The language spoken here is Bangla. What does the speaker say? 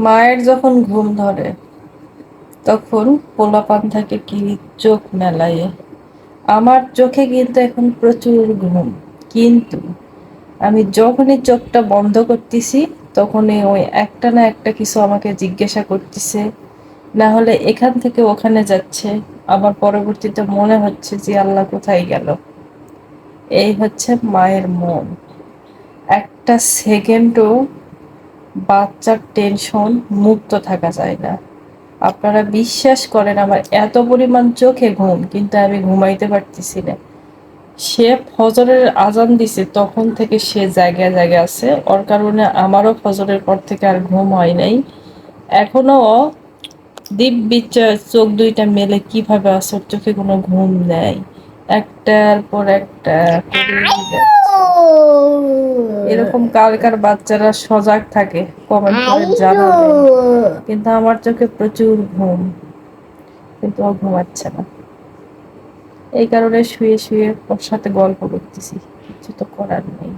মায়ের যখন ঘুম ধরে তখন পোলাপান থাকে কি চোখ মেলায়ে। আমার চোখে কিন্তু এখন প্রচুর ঘুম, কিন্তু আমি যখনই চোখটা বন্ধ করতেছি তখনই ওই একটা না একটা কিছু আমাকে জিজ্ঞাসা করতেছে, না হলে এখান থেকে ওখানে যাচ্ছে। আবার পরবর্তীতে মনে হচ্ছে যে আল্লাহ কোথায় গেল। এই হচ্ছে মায়ের মন। একটা সেকেন্ডও বাচ্চার টেনশন মুক্ত থাকা যায় না। আপনারা বিশ্বাস করেন আমার এত পরিমাণ চোখে ঘুম, কিন্তু আমি ঘুমাইতে পারতেছি না। সে ফজরের আজান দিছে তখন থেকে সে জায়গায় জায়গায় আছে, ওর কারণে আমারও ফজরের পর থেকে আর ঘুম হয় নাই। এখনো দিব্যিচয় চোখ দুইটা মেলে কিভাবে আছে, ওর চোখে কোনো ঘুম নেই, একটার পর একটা করেই যাচ্ছে। এরকম কার কার বাচ্চারা সজাগ থাকে কমেন্ট করে জানাবেন। কিন্তু আমার চোখে প্রচুর ঘুম, কিন্তু ও ঘুমাচ্ছে না। এই কারণে শুয়ে শুয়ে ওর সাথে গল্প করতেছি, কিছু তো করার নেই।